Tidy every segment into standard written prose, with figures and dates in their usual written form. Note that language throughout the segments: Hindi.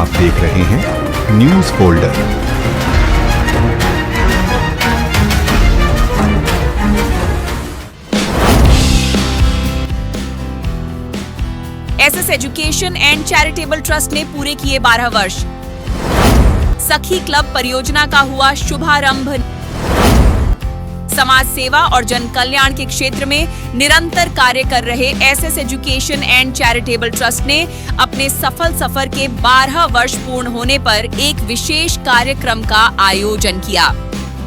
आप देख रहे हैं news folder. SS education and charitable trust ने पूरे किए 12 वर्ष। सखी क्लब परियोजना का हुआ शुभारंभ। समाज सेवा और जन कल्याण के क्षेत्र में निरंतर कार्य कर रहे SS education and charitable trust ने अपने सफल सफर के 12 वर्ष पूर्ण होने पर एक विशेष कार्यक्रम का आयोजन किया।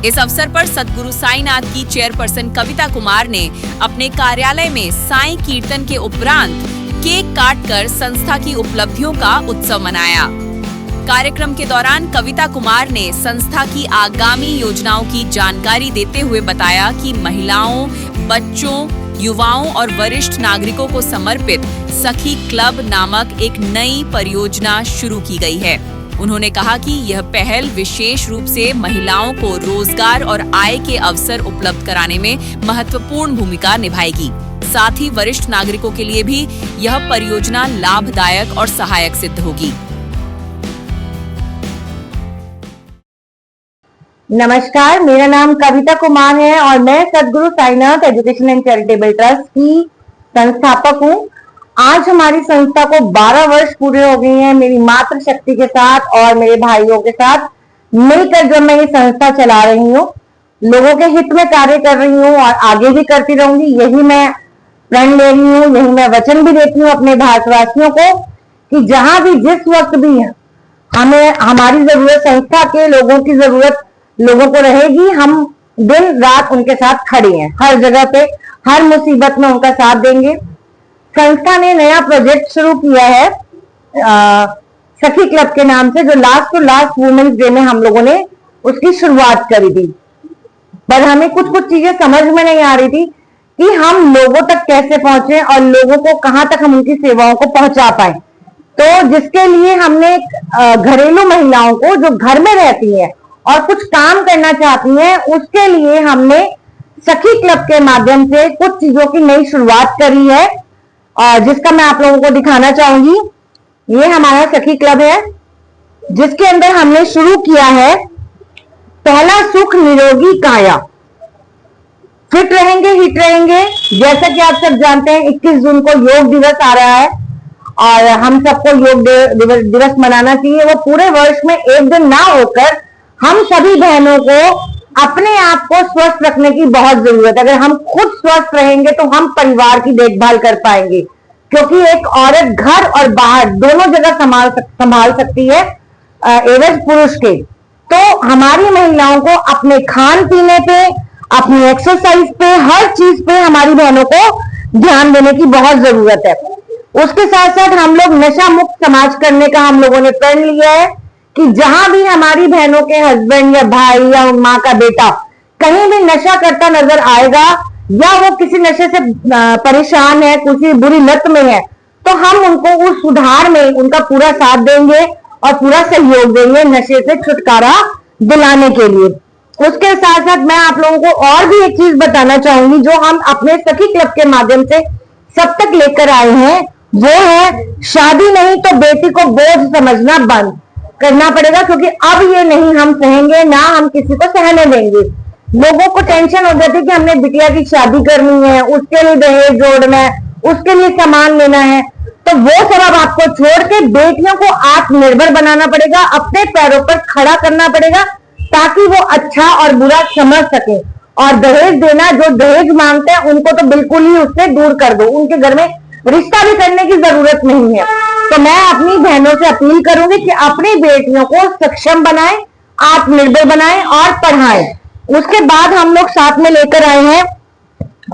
इस अवसर पर सद्गुरु साईनाथ की चेयरपर्सन कविता कुमार ने अपने कार्यालय में साईं कीर्तन के उपरांत केक काटकर संस्था की उपलब्धियों का उत्सव मनाया। कार्यक्रम के दौरान कविता कुमार ने संस्था की आगामी योजनाओं की जानकारी देते हुए बताया कि महिलाओं, बच्चों, युवाओं और वरिष्ठ नागरिकों को समर्पित सखी क्लब नामक एक नई परियोजना शुरू की गई है। उन्होंने कहा कि यह पहल विशेष रूप से महिलाओं को रोजगार और आय के अवसर उपलब्ध कराने में महत्वपूर्ण भूमिका निभाएगी। साथ ही वरिष्ठ नागरिकों के लिए भी यह परियोजना लाभदायक और सहायक सिद्ध होगी। नमस्कार, मेरा नाम कविता कुमार है और मैं Sadguru Sainath education and charitable trust की संस्थापक हूँ। आज हमारी संस्था को 12 वर्ष पूरे हो गए हैं। मेरी मातृ शक्ति के साथ और मेरे भाइयों के साथ मिलकर जब मैं ये संस्था चला रही हूँ, लोगों के हित में कार्य कर रही हूँ और आगे भी करती रहूंगी। यही मैं प्रण ले रही हूँ, यही मैं वचन भी देती हूँ अपने भारतवासियों को कि जहां भी जिस वक्त भी हमें हमारी जरूरत, संस्था के लोगों की जरूरत लोगों को रहेगी, हम दिन रात उनके साथ खड़े हैं। हर जगह पे, हर मुसीबत में उनका साथ देंगे। संस्था ने नया प्रोजेक्ट शुरू किया है सखी क्लब के नाम से, जो last to last women's day में हम लोगों ने उसकी शुरुआत करी थी। पर हमें कुछ चीजें समझ में नहीं आ रही थी कि हम लोगों तक कैसे पहुंचे और लोगों को कहां तक हम उनकी सेवाओं को पहुंचा पाए। तो जिसके लिए हमने घरेलू महिलाओं को जो घर में रहती है और कुछ काम करना चाहती हैं, उसके लिए हमने सखी क्लब के माध्यम से कुछ चीजों की नई शुरुआत करी है, और जिसका मैं आप लोगों को दिखाना चाहूंगी। ये हमारा सखी क्लब है, जिसके अंदर हमने शुरू किया है पहला सुख निरोगी काया। फिट रहेंगे, हिट रहेंगे। जैसा कि आप सब जानते हैं 21 जून को योग दिवस आ रहा है और हम सबको योग दिवस मनाना चाहिए। वो पूरे वर्ष में एक दिन ना होकर हम सभी बहनों को अपने आप को स्वस्थ रखने की बहुत जरूरत है। अगर हम खुद स्वस्थ रहेंगे तो हम परिवार की देखभाल कर पाएंगे, क्योंकि एक औरत घर और बाहर दोनों जगह संभाल सकती है एवज पुरुष के। तो हमारी महिलाओं को अपने खान पीने पे, अपनी एक्सरसाइज पे, हर चीज पे हमारी बहनों को ध्यान देने की बहुत जरूरत है। उसके साथ साथ हम लोग नशा मुक्त समाज करने का हम लोगों ने प्रण लिया है कि जहां भी हमारी बहनों के हस्बैंड या भाई या माँ का बेटा कहीं भी नशा करता नजर आएगा या वो किसी नशे से परेशान है, किसी बुरी लत में है, तो हम उनको उस सुधार में उनका पूरा साथ देंगे और पूरा सहयोग देंगे नशे से छुटकारा दिलाने के लिए। उसके साथ साथ मैं आप लोगों को और भी एक चीज बताना चाहूंगी जो हम अपने सखी क्लब के माध्यम से सब तक लेकर आए हैं। वो है शादी नहीं तो बेटी को बोझ समझना बंद करना पड़ेगा, क्योंकि अब ये नहीं हम सहेंगे, ना हम किसी को सहने देंगे। लोगों को टेंशन हो जाती है कि हमने बिटिया की शादी करनी है, उसके लिए दहेज जोड़ना है, उसके लिए सामान लेना है। तो वो सब अब आपको छोड़ के बेटियों को आत्मनिर्भर बनाना पड़ेगा, अपने पैरों पर खड़ा करना पड़ेगा, ताकि वो अच्छा और बुरा समझ सके। और दहेज देना, जो दहेज मांगते हैं उनको तो बिल्कुल ही उससे दूर कर दो, उनके घर में रिश्ता भी करने की जरूरत नहीं है। तो मैं अपनी बहनों से अपील करूंगी कि अपनी बेटियों को सक्षम बनाएं, आत्मनिर्भर बनाएं और पढ़ाएं। उसके बाद हम लोग साथ में लेकर आए हैं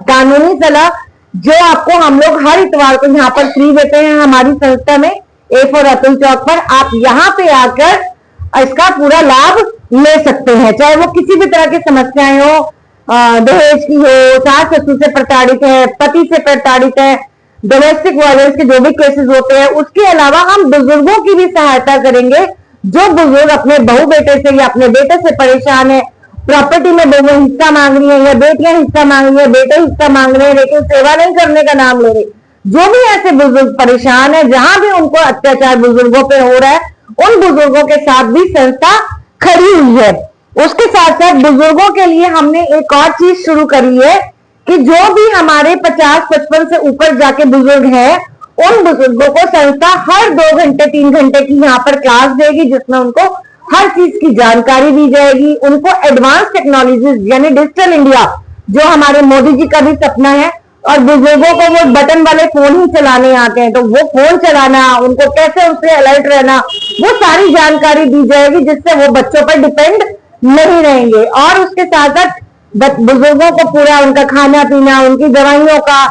कानूनी सलाह, जो आपको हम लोग हर इतवार को यहाँ पर फ्री देते हैं हमारी संस्था में, A4 अतुल चौक पर। आप यहाँ पे आकर इसका पूरा लाभ ले सकते हैं, चाहे वो किसी भी तरह की समस्याएं हो, दहेज की हो, सास ससुर से प्रताड़ित है, पति से प्रताड़ित है, डोमेस्टिक वायलेंस के जो भी केसेस होते हैं। उसके अलावा हम बुजुर्गों की भी सहायता करेंगे, जो बुजुर्ग अपने बहू बेटे से या अपने बेटे से परेशान है, प्रॉपर्टी में बहू हिस्सा मांग रही है या बेटियां हिस्सा मांग रही है, बेटे हिस्सा मांग रहे हैं लेकिन सेवा नहीं करने का नाम ले रहे। जो भी ऐसे बुजुर्ग परेशान है, जहां भी उनको अत्याचार बुजुर्गों पे हो रहा है, उन बुजुर्गों के साथ भी संस्था खड़ी हुई है। उसके साथ साथ बुजुर्गों के लिए हमने एक और चीज शुरू करी है कि जो भी हमारे 50-55 से ऊपर जाके बुजुर्ग हैं, उन बुजुर्गों को संस्था हर 2 घंटे 3 घंटे की यहाँ पर क्लास देगी, जिसमें उनको हर चीज की जानकारी दी जाएगी। उनको एडवांस टेक्नोलॉजीज यानी डिजिटल इंडिया जो हमारे मोदी जी का भी सपना है, और बुजुर्गों को वो बटन वाले फोन ही चलाने आते हैं, तो वो फोन चलाना, उनको कैसे उससे अलर्ट रहना, वो सारी जानकारी दी जाएगी, जिससे वो बच्चों पर डिपेंड नहीं रहेंगे। और उसके साथ साथ बुजुर्गों को पूरा उनका खाना पीना, उनकी दवाइयों का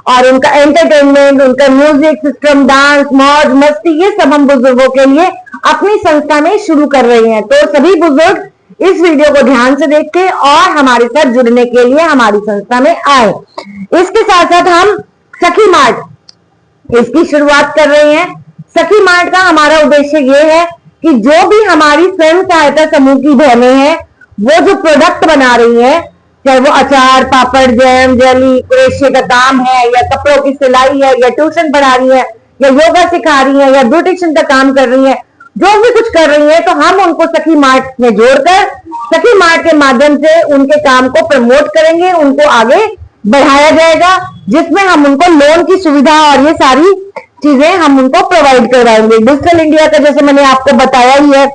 और उनका एंटरटेनमेंट, उनका म्यूजिक सिस्टम, डांस, मौज मस्ती, ये सब हम बुजुर्गों के लिए अपनी संस्था में शुरू कर रहे हैं। तो सभी बुजुर्ग इस वीडियो को ध्यान से देखें और हमारे साथ जुड़ने के लिए हमारी संस्था में आए। इसके साथ साथ हम सखी मार्ट इसकी शुरुआत कर रहे हैं। सखी मार्ट का हमारा उद्देश्य ये है कि जो भी हमारी स्वयं सहायता समूह की बहनें हैं, वो जो प्रोडक्ट बना रही हैं, चाहे वो अचार, पापड़, जैम, जेली, क्रोशिया का काम है, या कपड़ों की सिलाई है, या ट्यूशन पढ़ा रही है, या योगा सिखा रही है, या ब्यूटिशियन का काम कर रही है, जो भी कुछ कर रही है, तो हम उनको सखी मार्ट में जोड़कर सखी मार्ट के माध्यम से उनके काम को प्रमोट करेंगे, उनको आगे बढ़ाया जाएगा, जिसमें हम उनको लोन की सुविधा और ये सारी चीजें हम उनको प्रोवाइड करवाएंगे। डिजिटल इंडिया का जैसे मैंने आपको बताया ही है।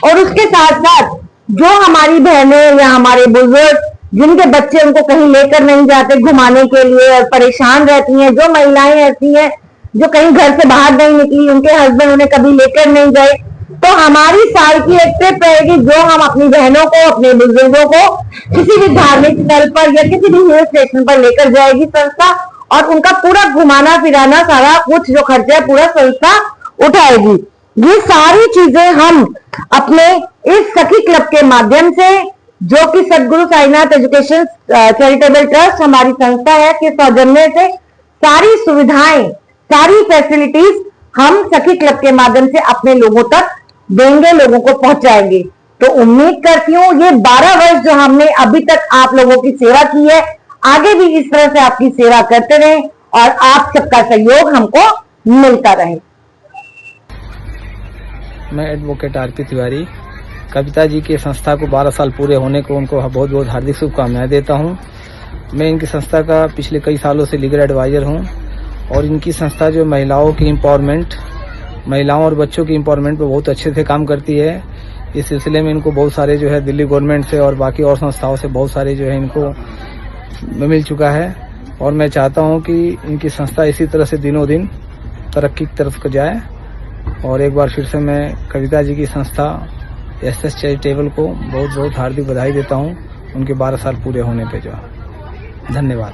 और उसके साथ साथ जो हमारी बहनें या हमारे बुजुर्ग जिनके बच्चे उनको कहीं लेकर नहीं जाते घुमाने के लिए और परेशान रहती हैं, जो महिलाएं ऐसी हैं जो कहीं घर से बाहर नहीं निकली, उनके हस्बैंड उन्हें कभी लेकर नहीं गए, तो हमारी साल की एक ट्रिप रहेगी जो हम अपनी बहनों को, अपने बुजुर्गों को किसी भी धार्मिक स्थल पर या किसी भी हिल स्टेशन पर लेकर जाएगी संस्था, और उनका पूरा घुमाना फिराना, सारा कुछ जो खर्चा है पूरा संस्था उठाएगी। ये सारी चीजें हम अपने इस सखी क्लब के माध्यम से, जो कि सदगुरु साईनाथ एजुकेशन चैरिटेबल ट्रस्ट हमारी संस्था है, के सौजन्य से सारी सुविधाएं, सारी फैसिलिटीज हम सखी क्लब के माध्यम से अपने लोगों तक देंगे, लोगों को पहुंचाएंगे। तो उम्मीद करती हूँ ये 12 वर्ष जो हमने अभी तक आप लोगों की सेवा की है, आगे भी इस तरह से आपकी सेवा करते रहें और आप सबका सहयोग हमको मिलता रहे। मैं एडवोकेट आरपी तिवारी कविता जी के संस्था को 12 साल पूरे होने को उनको बहुत बहुत हार्दिक शुभकामनाएं देता हूं। मैं इनकी संस्था का पिछले कई सालों से लीगल एडवाइजर हूं और इनकी संस्था जो महिलाओं की एम्पावरमेंट, महिलाओं और बच्चों की एम्पावरमेंट पर बहुत अच्छे से काम करती है। इस सिलसिले में इनको बहुत सारे जो है दिल्ली गवर्नमेंट से और बाकी और संस्थाओं से बहुत सारे जो है इनको मिल चुका है, और मैं चाहता हूं कि इनकी संस्था इसी तरह से दिनों दिन तरक्की की तरफ जाए। और एक बार फिर से मैं कविता जी की संस्था एसएस चैरिटेबल को बहुत बहुत हार्दिक बधाई देता हूं उनके 12 साल पूरे होने पे। जो धन्यवाद।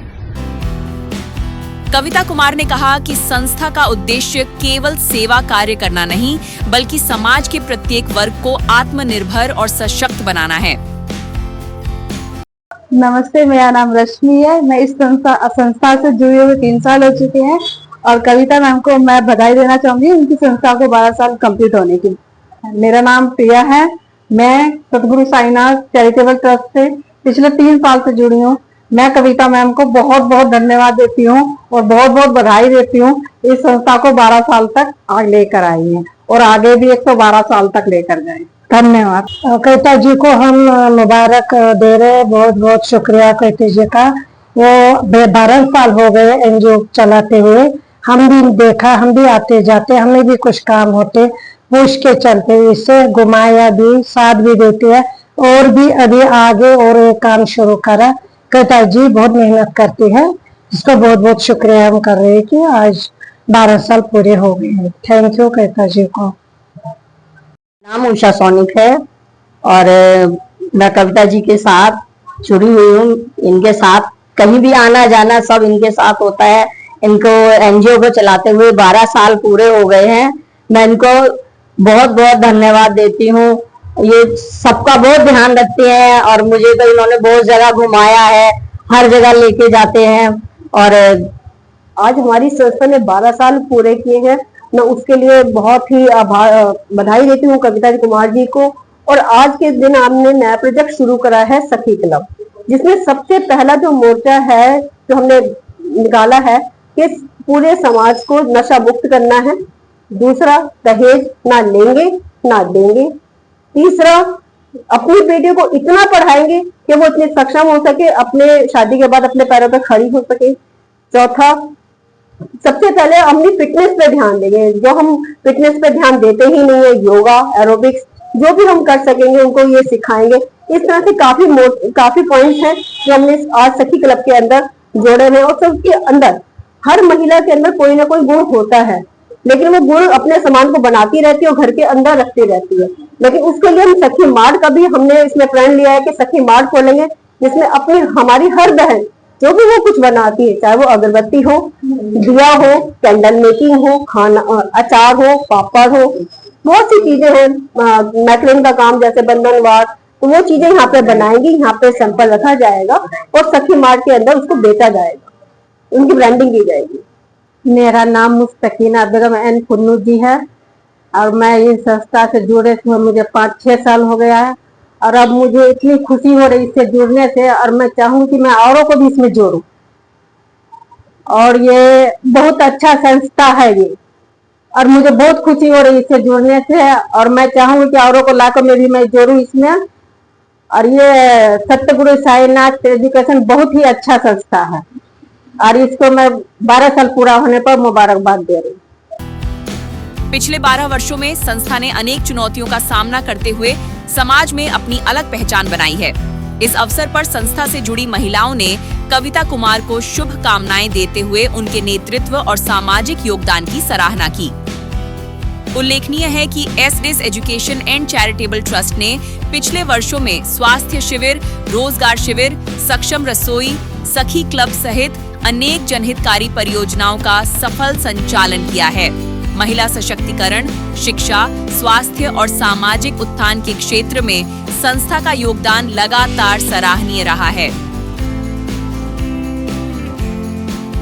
कविता कुमार ने कहा कि संस्था का उद्देश्य केवल सेवा कार्य करना नहीं, बल्कि समाज के प्रत्येक वर्ग को आत्मनिर्भर और सशक्त बनाना है। नमस्ते, मेरा नाम रश्मि है। मैं इस संस्था से जुड़े हुए 3 साल हो चुके हैं और कविता मैम को मैं बधाई देना चाहूंगी उनकी संस्था को 12 साल कंप्लीट होने की। मेरा नाम प्रिया है। मैं सतगुरु साईनाथ चैरिटेबल ट्रस्ट से पिछले 3 साल से जुड़ी हूँ। मैं कविता मैम को बहुत बहुत धन्यवाद देती हूँ और बहुत बहुत बधाई देती हूँ। इस संस्था को 12 साल तक आगे लेकर आई है और आगे भी 112 साल तक लेकर जाए। धन्यवाद। कविता जी को हम मुबारक दे रहे हैं, बहुत बहुत शुक्रिया कविता जी का। वो 12 साल हो गए एनजीओ चलाते हुए। हम भी देखा, हम भी आते जाते, हमें भी कुछ काम होते, पूछ के चलते, इससे घुमाया भी, साथ भी देते हैं और भी अभी आगे और एक काम शुरू करा। कविता जी बहुत मेहनत करती है, इसका बहुत बहुत शुक्रिया हम कर रहे हैं कि आज 12 साल पूरे हो गए हैं। थैंक यू कविता जी को। नाम उषा सोनिक है और मैं कविता जी के साथ जुड़ी हुई हूँ। इनके साथ कहीं भी आना जाना सब इनके साथ होता है। इनको एनजीओ को चलाते हुए 12 साल पूरे हो गए हैं। मैं इनको बहुत बहुत धन्यवाद देती हूँ। ये सबका बहुत ध्यान रखते हैं और मुझे तो इन्होंने बहुत जगह घुमाया है, हर जगह लेके जाते हैं। और आज हमारी संस्था ने 12 साल पूरे किए हैं। मैं उसके लिए बहुत ही बधाई देती हूँ कविता कुमार जी को। और आज के दिन हमने नया प्रोजेक्ट शुरू करा है सखी क्लब, जिसमें सबसे पहला जो मोर्चा है जो हमने निकाला है कि पूरे समाज को नशा मुक्त करना है। दूसरा, दहेज ना लेंगे ना देंगे। तीसरा, अपनी बेटी को इतना पढ़ाएंगे कि वो इतने सक्षम हो सके, अपने शादी के बाद अपने पैरों पर खड़ी हो सके। चौथा, सबसे पहले अपनी फिटनेस पे ध्यान देंगे। जो हम फिटनेस पे ध्यान देते ही नहीं है, योगा, एरोबिक्स, जो भी हम कर सकेंगे उनको ये सिखाएंगे। इस तरह से काफी पॉइंट्स हैं जो हमने आज सखी क्लब के अंदर जोड़े हैं। और सबके अंदर, हर महिला के अंदर कोई ना कोई गुण होता है, लेकिन वो गुण अपने सामान को बनाती रहती है और घर के अंदर रखती रहती है। लेकिन उसके लिए हम सखी मार्ट का भी हमने इसमें प्रण लिया है कि सखी मार्ट खोलेंगे, जिसमें अपनी हमारी हर बहन जो भी वो कुछ बनाती है, चाहे वो अगरबत्ती हो, दिया हो, कैंडल मेकिंग हो, खाना, अचार हो, पापड़ हो, बहुत सी चीजें हैं, मैकलिन का काम जैसे बंधनवार, तो वो चीजें यहाँ पे बनाएंगी। यहाँ पे सैंपल रखा जाएगा और सखी मार्ट के अंदर उसको बेचा जाएगा, उनकी ब्रांडिंग की जाएगी। मेरा नाम मुस्तकीना बेगम एन पुन्नू जी है और मैं इस संस्था से जुड़े हुए मुझे 5-6 साल हो गया है। और अब मुझे इतनी खुशी हो रही इससे जुड़ने से, और मैं चाहूँ कि मैं औरों को भी इसमें जोड़ूं। और ये बहुत अच्छा संस्था है ये, और मुझे बहुत खुशी हो रही इससे जुड़ने से। और मैं चाहूंगी कि औरों को लाकर मैं जोड़ूं इसमें। और ये सतगुरु साईनाथ एजुकेशन बहुत ही अच्छा संस्था है और इसको मैं 12 साल पूरा होने पर मुबारकबाद दे रही हूँ। पिछले 12 वर्षों में संस्था ने अनेक चुनौतियों का सामना करते हुए समाज में अपनी अलग पहचान बनाई है। इस अवसर पर संस्था से जुड़ी महिलाओं ने कविता कुमार को शुभकामनाएं देते हुए उनके नेतृत्व और सामाजिक योगदान की सराहना की। उल्लेखनीय है कि SDS education and charitable trust ने पिछले वर्षों में स्वास्थ्य शिविर, रोजगार शिविर, सक्षम रसोई, सखी क्लब सहित अनेक जनहितकारी परियोजनाओं का सफल संचालन किया है। महिला सशक्तिकरण, शिक्षा, स्वास्थ्य और सामाजिक उत्थान के क्षेत्र में संस्था का योगदान लगातार सराहनीय रहा है।